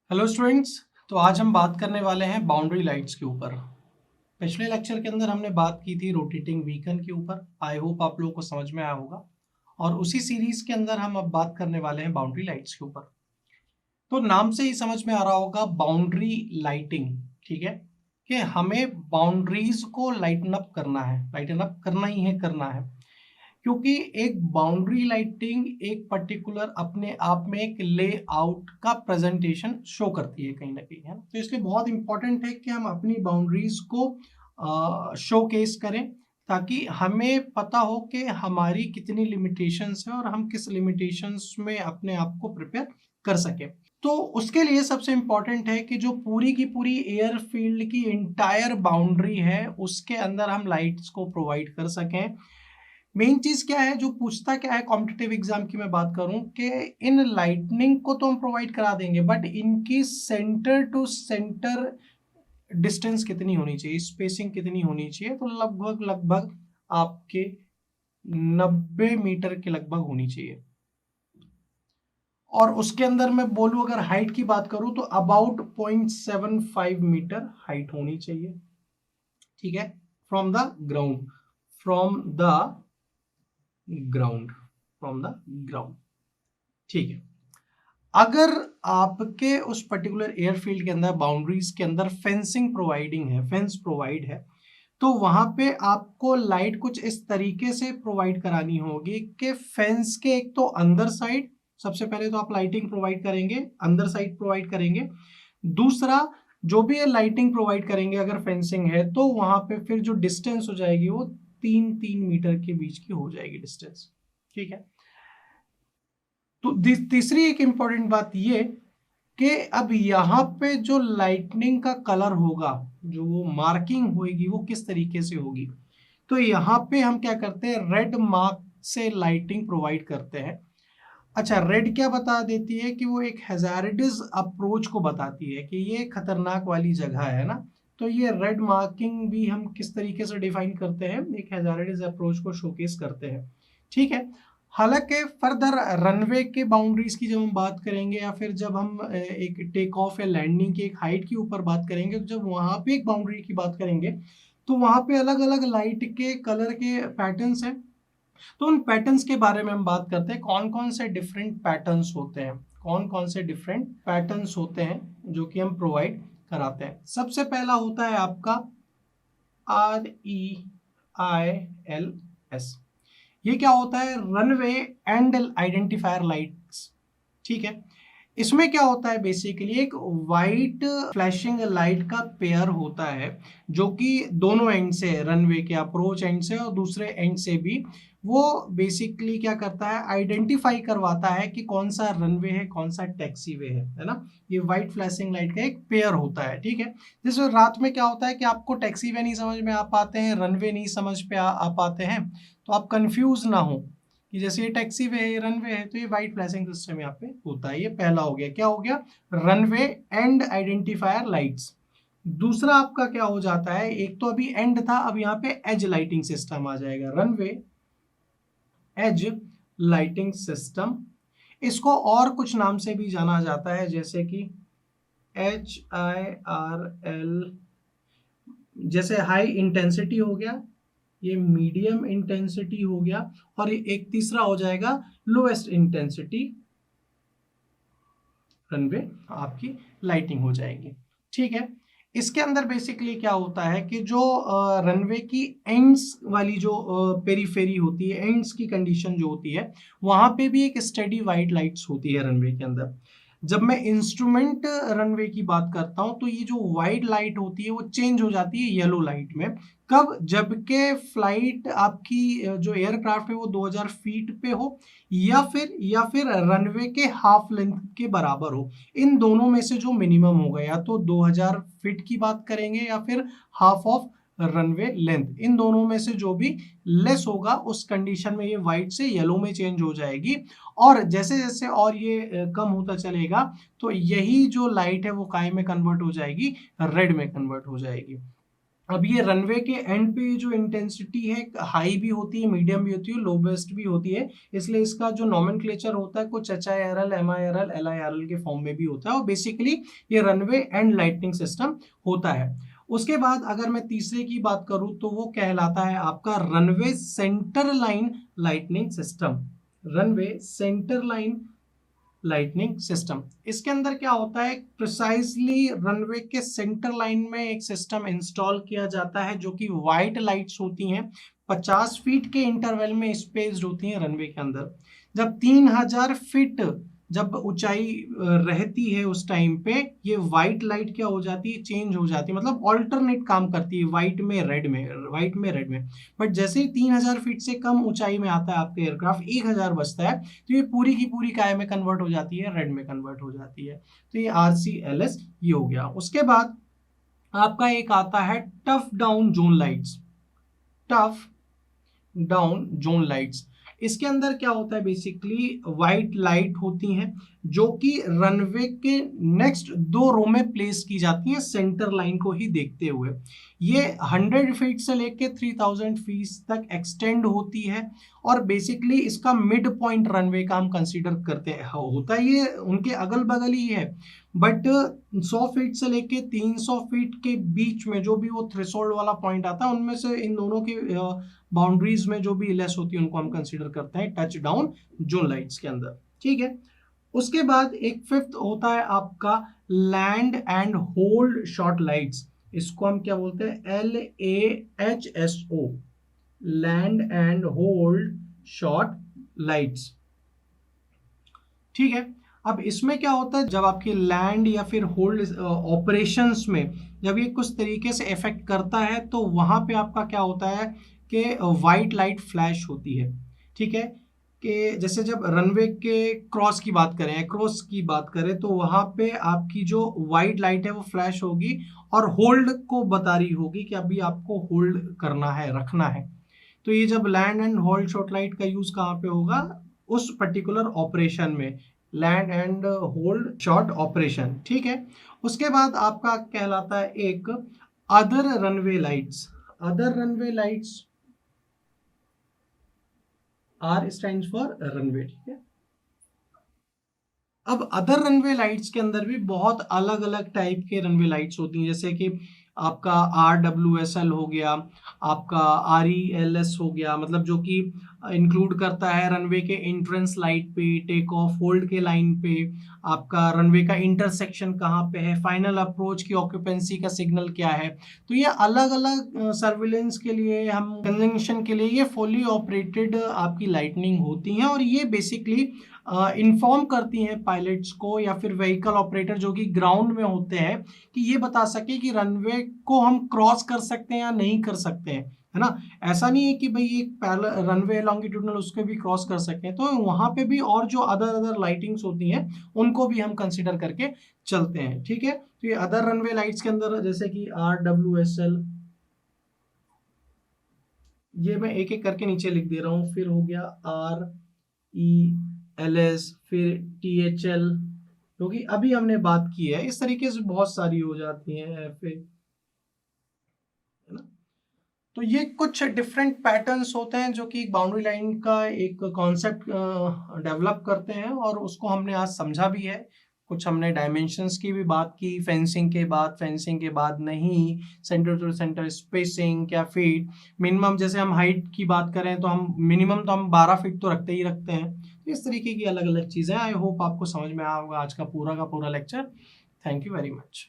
Hello students. तो आज हम बात करने वाले हैं बाउंड्री लाइट्स के ऊपर। पिछले लेक्चर के अंदर हमने बात की थी रोटेटिंग बीकन के ऊपर। आई होप आप लोगों को समझ में आया होगा। और उसी सीरीज के अंदर हम अब बात करने वाले हैं बाउंड्री लाइट्स के ऊपर। तो नाम से ही समझ में आ रहा होगा बाउंड्री लाइटिंग, ठीक है, कि हमें बाउंड्रीज को लाइटन अप करना है, लाइटन अप करना ही है, करना है। क्योंकि एक बाउंड्री लाइटिंग एक पर्टिकुलर अपने आप में एक लेआउट का प्रेजेंटेशन शो करती है कहीं ना कहीं, है ना। तो इसलिए बहुत इंपॉर्टेंट है कि हम अपनी बाउंड्रीज को शोकेस करें, ताकि हमें पता हो कि हमारी कितनी लिमिटेशंस है और हम किस लिमिटेशंस में अपने आप को प्रिपेयर कर सकें। तो उसके लिए सबसे इंपॉर्टेंट है कि जो पूरी की पूरी एयर फील्ड की इंटायर बाउंड्री है उसके अंदर हम लाइट्स को प्रोवाइड कर सकें। मेन चीज क्या है, जो पूछता क्या है कॉम्पिटिटिव एग्जाम की मैं बात करूं, कि इन लाइटनिंग को तो हम प्रोवाइड करा देंगे, बट इनकी सेंटर टू सेंटर डिस्टेंस कितनी होनी चाहिए, स्पेसिंग कितनी होनी चाहिए, तो लगभग लगभग आपके 90 मीटर के लगभग होनी चाहिए। और उसके अंदर मैं बोलूं अगर हाइट की बात करूं तो अबाउट 0.75 मीटर हाइट होनी चाहिए, ठीक है, from the ground, from the ground, from the ground, ठीक है। अगर आपके उस पर्टिकुलर एयरफील्ड के अंदर बाउंड्रीज के अंदर फेंसिंग प्रोवाइडिंग है, फेंस प्रोवाइड है, तो वहां पे आपको लाइट कुछ इस तरीके से प्रोवाइड करानी होगी कि फेंस के एक तो अंदर साइड, सबसे पहले तो आप लाइटिंग प्रोवाइड करेंगे, अंदर साइड प्रोवाइड करेंगे। दूसरा, जो भी ये लाइटिंग प्रोवाइड करेंगे अगर फेंसिंग है तो वहां पे फिर जो डिस्टेंस हो जाएगी वो 3-3 मीटर के बीच की हो जाएगी डिस्टेंस, ठीक है। तो तीसरी एक इंपॉर्टेंट बात ये कि अब यहाँ पे जो लाइटनिंग का कलर होगा, जो वो मार्किंग होगी, वो किस तरीके से होगी। तो यहाँ पे हम क्या करते हैं, रेड मार्क से लाइटिंग प्रोवाइड करते हैं। अच्छा, रेड क्या बता देती है कि वो एक हैजार्डस अप्रोच को बताती है कि ये खतरनाक वाली जगह है ना। तो ये रेड मार्किंग भी हम किस तरीके से डिफाइन करते हैं, एक हैजार्डस अप्रोच को शोकेस करते हैं, ठीक है। हालांकि फर्दर रनवे के बाउंड्रीज की जब हम बात करेंगे या फिर जब हम एक टेक ऑफ या लैंडिंग की एक हाइट के ऊपर बात करेंगे, तो जब वहां पे एक बाउंड्री की बात करेंगे तो वहां पे अलग अलग लाइट के कलर के पैटर्न्स हैं। तो उन पैटर्न्स के बारे में हम बात करते हैं, कौन कौन से डिफरेंट पैटर्न्स होते हैं, कौन कौन से डिफरेंट पैटर्न्स होते हैं जो कि हम प्रोवाइड कराते हैं। सबसे पहला होता है आपका REILS। ये क्या होता है, रनवे एंड आइडेंटिफायर लाइट्स, ठीक है। इसमें क्या होता है, बेसिकली एक वाइट फ्लैशिंग लाइट का पेयर होता है जो कि दोनों एंड से, रनवे के अप्रोच एंड से और दूसरे एंड से भी, वो बेसिकली क्या करता है, आइडेंटिफाई करवाता है कि कौन सा रनवे है, कौन सा टैक्सी वे है ना। ये वाइट फ्लैशिंग लाइट का एक पेयर होता है, ठीक है। जैसे रात में क्या होता है कि आपको टैक्सी वे नहीं समझ में आ पाते हैं, रनवे नहीं समझ पे आ पाते हैं, तो आप कंफ्यूज ना हो कि जैसे ये टैक्सी वे है, रनवे है, तो ये वाइट फ्लैशिंग सिस्टम यहाँ पे होता है। ये पहला हो गया, क्या हो गया, रनवे एंड आइडेंटिफायर लाइट्स। दूसरा आपका क्या हो जाता है, एक तो अभी एंड था, अब यहाँ पे एज लाइटिंग सिस्टम आ जाएगा, रनवे एज लाइटिंग सिस्टम। इसको और कुछ नाम से भी जाना जाता है, जैसे कि HIRL, जैसे हाई इंटेंसिटी हो गया, ये मीडियम इंटेंसिटी हो गया, और एक तीसरा हो जाएगा लोएस्ट इंटेंसिटी रनवे आपकी लाइटिंग हो जाएगी, ठीक है। इसके अंदर बेसिकली क्या होता है कि जो रनवे की एंड्स वाली जो पेरीफेरी होती है, एंड्स की कंडीशन जो होती है, वहां पे भी एक स्टेडी वाइट लाइट्स होती है रनवे के अंदर। जब मैं इंस्ट्रूमेंट रनवे की बात करता हूं तो ये जो वाइट लाइट होती है वो चेंज हो जाती है येलो लाइट में। कब, जबकि फ्लाइट आपकी जो एयरक्राफ्ट है वो 2000 फीट पे हो, या फिर रनवे के हाफ लेंथ के बराबर हो। इन दोनों में से जो मिनिमम होगा, या तो 2000 फीट की बात करेंगे या फिर हाफ ऑफ रनवे लेंथ, इन दोनों में से जो भी लेस होगा उस कंडीशन में ये व्हाइट से येलो में चेंज हो जाएगी। और जैसे जैसे और ये कम होता चलेगा तो यही जो लाइट है वो काय में कन्वर्ट हो जाएगी, रेड में कन्वर्ट हो जाएगी। अब ये रनवे के एंड पे जो इंटेंसिटी है हाई भी होती है, मीडियम भी होती है, लोवेस्ट भी होती है, इसलिए इसका जो नॉमेनक्लेचर होता है कुछ HIRL, MIRL, LIRL के फॉर्म में भी होता है, और बेसिकली ये रनवे एंड लाइटनिंग सिस्टम होता है। उसके बाद अगर मैं तीसरे की बात करूं तो वो कहलाता है आपका runway centre line lightning system. Runway centre line lightning system, इसके अंदर क्या होता है, प्रिसाइजली रनवे के सेंटर लाइन में एक सिस्टम इंस्टॉल किया जाता है जो कि वाइट लाइट्स होती हैं, 50 फीट के इंटरवल में स्पेस्ड होती हैं रनवे के अंदर। जब 3000 फीट जब ऊंचाई रहती है उस टाइम पे ये व्हाइट लाइट क्या हो जाती है, चेंज हो जाती है, मतलब ऑल्टरनेट काम करती है, व्हाइट में रेड में, व्हाइट में रेड में। बट जैसे ही 3000 फीट से कम ऊंचाई में आता है आपका एयरक्राफ्ट, 1000 बजता है, तो ये पूरी की पूरी काय में कन्वर्ट हो जाती है, रेड में कन्वर्ट हो जाती है। तो ये RCLS ये हो गया। उसके बाद आपका एक आता है tough down zone lights. Tough down zone lights, इसके अंदर क्या होता है, बेसिकली व्हाइट लाइट होती हैं जो कि रनवे के नेक्स्ट 2 रो में प्लेस की जाती हैं सेंटर लाइन को ही देखते हुए। ये 100 फीट से लेके 3000 फीट तक एक्सटेंड होती है, और बेसिकली इसका मिड पॉइंट रनवे का हम कंसीडर करते हैं, होता है ये उनके अगल बगल ही है, बट 100 फीट से लेके 300 फीट के बीच में जो भी वो थ्रेशोल्ड वाला पॉइंट आता है, उनमें से इन दोनों की बाउंड्रीज में जो भी लेस होती है उनको हम कंसीडर करते हैं टच डाउन जोन लाइट्स के अंदर। ठीक है। उसके बाद एक फिफ्थ होता है आपका land and hold shot lights, इसको हम क्या बोलते हैं, LAHSO, land and hold shot lights. ठीक है। अब इसमें क्या होता है, जब आपकी लैंड या फिर होल्ड ऑपरेशंस में जब ये कुछ तरीके से इफेक्ट करता है तो वहां पे आपका क्या होता है कि वाइट लाइट फ्लैश होती है। ठीक है, कि जैसे जब रनवे के क्रॉस की बात करें, क्रॉस की बात करें, तो वहां पे आपकी जो वाइट लाइट है वो फ्लैश होगी और होल्ड को बता रही होगी कि अभी आपको होल्ड करना है, रखना है। तो ये जब land and hold shot light का यूज कहाँ पे होगा, उस पर्टिकुलर ऑपरेशन में, land and hold shot operation. ठीक है। उसके बाद आपका कहलाता है एक other runway lights. Other runway lights, R stands for runway. ठीक है। अब अदर रनवे लाइट्स के अंदर भी बहुत अलग अलग टाइप के रनवे लाइट्स होती हैं, जैसे कि आपका RWSL हो गया, आपका RELS हो गया, मतलब जो कि इंक्लूड करता है रनवे के एंट्रेंस लाइट पे, टेक ऑफ होल्ड के लाइन पे, आपका रनवे का इंटरसेक्शन कहाँ पे है, फाइनल अप्रोच की ऑक्यूपेंसी का सिग्नल क्या है। तो ये अलग अलग सर्विलेंस के लिए, हम कंजंक्शन के लिए ये फुली ऑपरेटेड आपकी लाइटनिंग होती हैं, और ये बेसिकली इन्फॉर्म करती हैं पायलट्स को या फिर व्हीकल ऑपरेटर जो कि ग्राउंड में होते हैं, कि ये बता सके कि रनवे को हम क्रॉस कर सकते हैं या नहीं कर सकते हैं, है ना। ऐसा नहीं है कि भाई एक पैरेलल रनवे लॉन्गिट्यूडनल उसको भी क्रॉस कर सकते हैं, तो वहां पे भी और जो अदर अदर लाइटिंग्स होती हैं उनको भी हम कंसिडर करके चलते हैं। ठीक है। तो ये अदर रनवे लाइट्स के अंदर जैसे कि RWSL, ये मैं एक एक करके नीचे लिख दे रहा हूँ, फिर हो गया RELS, फिर THL, क्योंकि अभी हमने बात की है, इस तरीके से बहुत सारी हो जाती हैं फिर, है ना। तो ये कुछ डिफरेंट पैटर्न्स होते हैं जो कि बाउंड्री लाइन का एक कॉन्सेप्ट डेवलप करते हैं, और उसको हमने आज समझा भी है। कुछ हमने डायमेंशंस की भी बात की, फेंसिंग के बाद नहीं, सेंटर टू सेंटर स्पेसिंग क्या फीट, मिनिमम जैसे हम हाइट की बात करें तो हम मिनिमम तो हम 12 फीट तो रखते हैं। तो इस तरीके की अलग अलग चीज़ें, आई होप आपको समझ में आया होगा आज का पूरा lecture. Thank you very much.